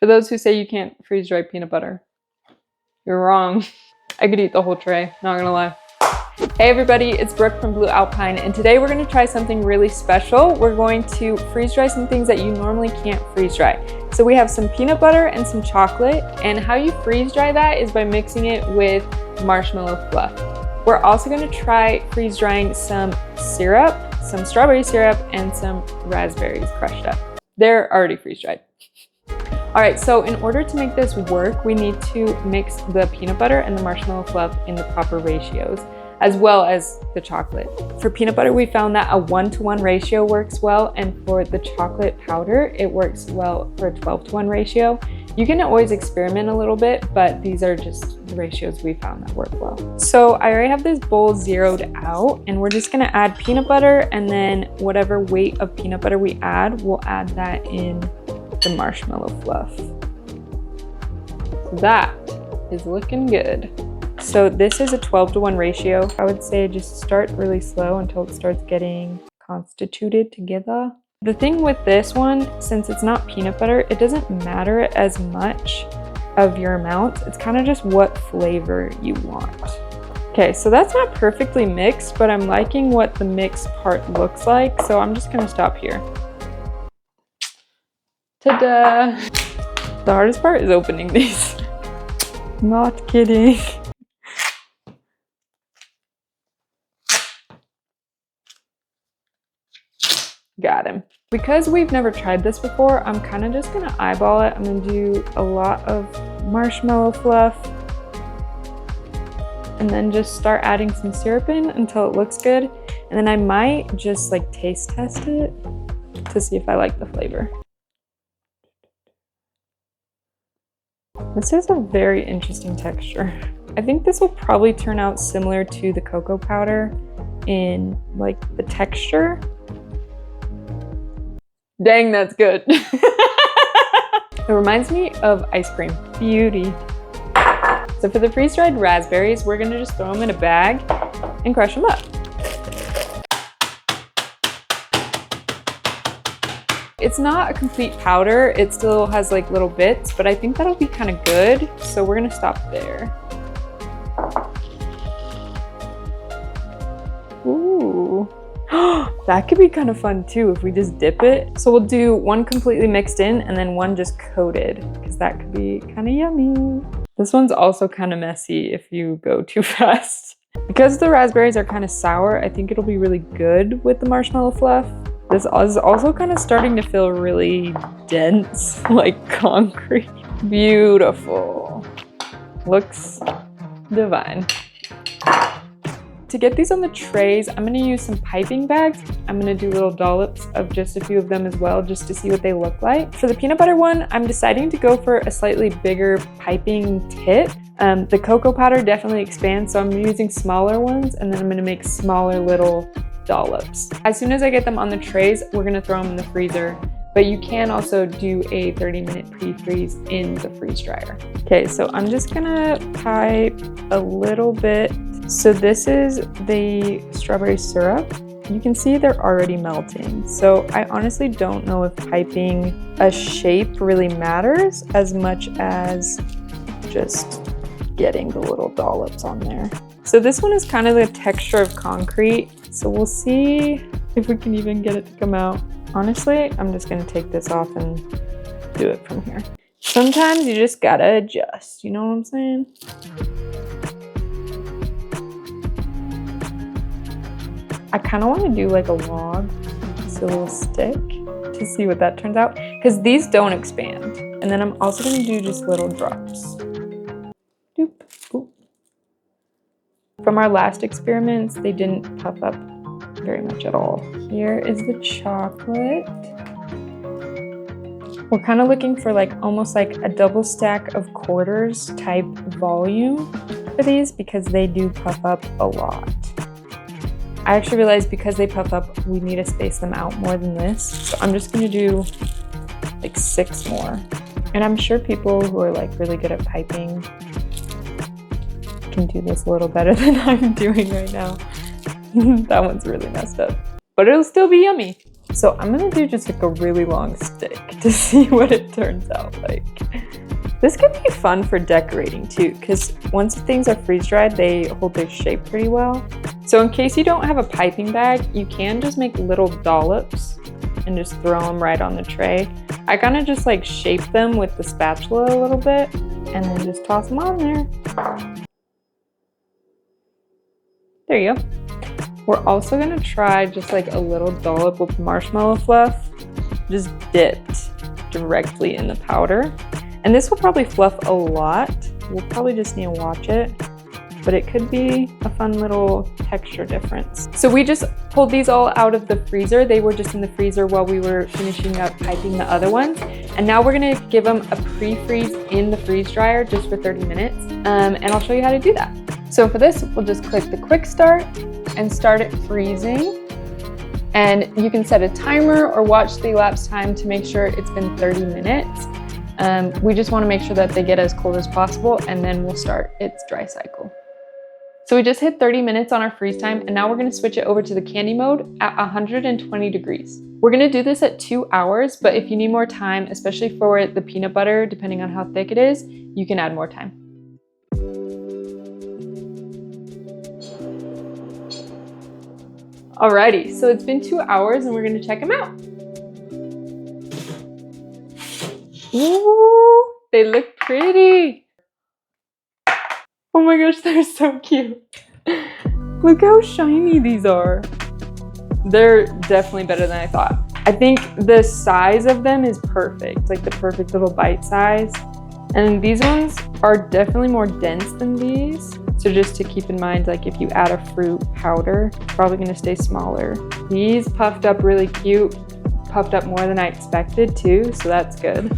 For those who say you can't freeze dry peanut butter, you're wrong. I could eat the whole tray, not gonna lie. Hey everybody, it's Brooke from Blue Alpine, and today we're gonna try something really special. We're going to freeze dry some things that you normally can't freeze dry. So we have some peanut butter and some chocolate, and how you freeze dry that is by mixing it with marshmallow fluff. We're also gonna try freeze drying some syrup, some strawberry syrup, and some raspberries crushed up. They're already freeze dried. All right, so in order to make this work, we need to mix the peanut butter and the marshmallow fluff in the proper ratios, as well as the chocolate. For peanut butter, we found that a 1-to-1 ratio works well, and for the chocolate powder, it works well for a 12-to-1 ratio. You can always experiment a little bit, but these are just the ratios we found that work well. So I already have this bowl zeroed out, and we're just gonna add peanut butter, and then whatever weight of peanut butter we add, we'll add that in the marshmallow fluff. That is looking good. So this is a 12-to-1 ratio. I would say just start really slow until it starts getting constituted together. The thing with this one, since it's not peanut butter, it doesn't matter as much of your amount. It's kind of just what flavor you want. Okay, so that's not perfectly mixed, but I'm liking what the mixed part looks like. So I'm just gonna stop here. Ta-da! The hardest part is opening these. Not kidding. Got him. Because we've never tried this before, I'm kind of just gonna eyeball it. I'm gonna do a lot of marshmallow fluff and then just start adding some syrup in until it looks good. And then I might just like taste test it to see if I like the flavor. This is a very interesting texture. I think this will probably turn out similar to the cocoa powder in like the texture. Dang, that's good. It reminds me of ice cream. Beauty. So for the freeze-dried raspberries, we're gonna just throw them in a bag and crush them up. It's not a complete powder, it still has like little bits, but I think that'll be kind of good. So we're gonna stop there. Ooh. That could be kind of fun too if we just dip it. So we'll do one completely mixed in and then one just coated, because that could be kind of yummy. This one's also kind of messy if you go too fast. Because the raspberries are kind of sour, I think it'll be really good with the marshmallow fluff. This is also kind of starting to feel really dense, like concrete. Beautiful. Looks divine. To get these on the trays, I'm gonna use some piping bags. I'm gonna do little dollops of just a few of them as well, just to see what they look like. For the peanut butter one, I'm deciding to go for a slightly bigger piping tip. The cocoa powder definitely expands, so I'm using smaller ones, and then I'm gonna make smaller little dollops. As soon as I get them on the trays, we're gonna throw them in the freezer, but you can also do a 30-minute pre-freeze in the freeze dryer. Okay, so I'm just gonna pipe a little bit. So this is the strawberry syrup. You can see they're already melting. So I honestly don't know if piping a shape really matters as much as just getting the little dollops on there. So this one is kind of the texture of concrete. So we'll see if we can even get it to come out. Honestly, I'm just gonna take this off and do it from here. Sometimes you just gotta adjust, you know what I'm saying? I kind of want to do like a log, so we'll stick to see what that turns out, because these don't expand. And then I'm also going to do just little drops. Doop, boop. From our last experiments, they didn't puff up very much at all. Here is the chocolate. We're kind of looking for like almost like a double stack of quarters type volume for these, because they do puff up a lot. I actually realized because they puff up, we need to space them out more than this. So I'm just gonna do like 6 more. And I'm sure people who are like really good at piping can do this a little better than I'm doing right now. That one's really messed up, but it'll still be yummy. So I'm gonna do just like a really long stick to see what it turns out like. This could be fun for decorating too, because once things are freeze-dried, they hold their shape pretty well. So in case you don't have a piping bag, you can just make little dollops and just throw them right on the tray. I kind of just like shape them with the spatula a little bit and then just toss them on there. There you go. We're also gonna try just like a little dollop with marshmallow fluff, just dipped directly in the powder. And this will probably fluff a lot. We'll probably just need to watch it, but it could be a fun little texture difference. So we just pulled these all out of the freezer. They were just in the freezer while we were finishing up piping the other ones. And now we're gonna give them a pre-freeze in the freeze dryer just for 30 minutes. And I'll show you how to do that. So for this, we'll just click the quick start and start it freezing. And you can set a timer or watch the elapsed time to make sure it's been 30 minutes. We just want to make sure that they get as cold as possible, and then we'll start its dry cycle. So we just hit 30 minutes on our freeze time, and now we're going to switch it over to the candy mode at 120 degrees. We're going to do this at 2 hours, but if you need more time, especially for the peanut butter, depending on how thick it is, you can add more time. Alrighty, so it's been 2 hours and we're going to check them out. Ooh, they look pretty. Oh my gosh, they're so cute. Look how shiny these are. They're definitely better than I thought. I think the size of them is perfect, like the perfect little bite size. And these ones are definitely more dense than these. So just to keep in mind, like if you add a fruit powder, it's probably gonna stay smaller. These puffed up really cute, puffed up more than I expected too, so that's good.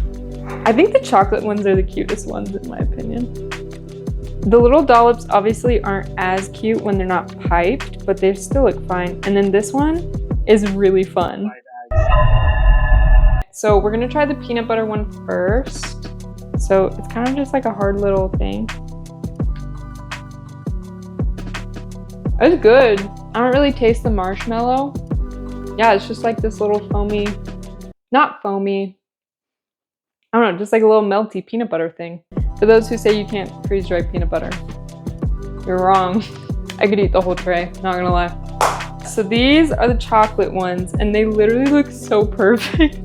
I think the chocolate ones are the cutest ones in my opinion. The little dollops obviously aren't as cute when they're not piped, but they still look fine. And then this one is really fun. So we're gonna try the peanut butter one first. So it's kind of just like a hard little thing. It's good. I don't really taste the marshmallow. Yeah, it's just like this little foamy, not foamy, I don't know, just like a little melty peanut butter thing. For those who say you can't freeze dry peanut butter, you're wrong. I could eat the whole tray, not gonna lie. So these are the chocolate ones and they literally look so perfect.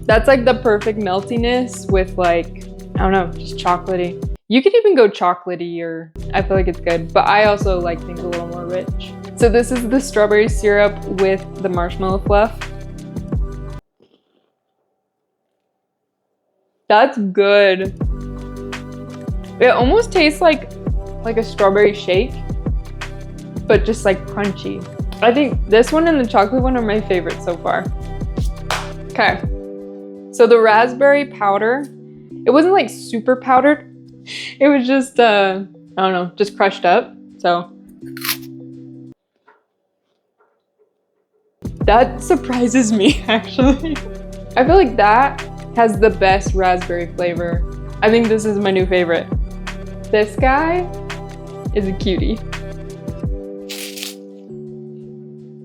That's like the perfect meltiness with like, I don't know, just chocolatey. You could even go chocolatey, or I feel like it's good, but I also like things a little more rich. So this is the strawberry syrup with the marshmallow fluff. That's good. It almost tastes like a strawberry shake, but just like crunchy. I think this one and the chocolate one are my favorite so far. Okay, so the raspberry powder, it wasn't like super powdered. It was just, I don't know, just crushed up, so. That surprises me, actually. I feel like that has the best raspberry flavor. I think this is my new favorite. This guy is a cutie.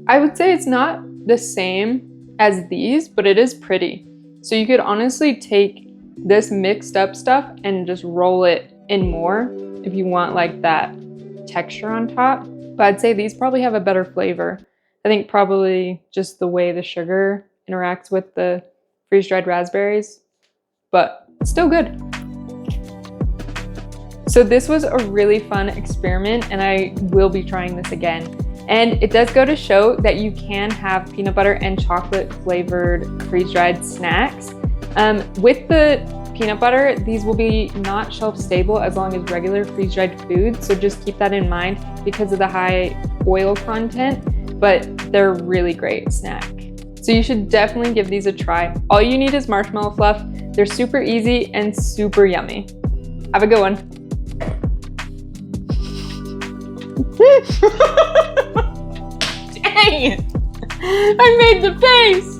I would say it's not the same as these, but it is pretty. So you could honestly take this mixed up stuff and just roll it in more if you want like that texture on top. But I'd say these probably have a better flavor. I think probably just the way the sugar interacts with the freeze-dried raspberries, but still good. So this was a really fun experiment and I will be trying this again. And it does go to show that you can have peanut butter and chocolate flavored freeze-dried snacks. With the peanut butter, these will be not shelf stable as long as regular freeze-dried food. So just keep that in mind because of the high oil content, but they're a really great snack. So you should definitely give these a try. All you need is marshmallow fluff. They're super easy and super yummy. Have a good one. Dang it! I made the face!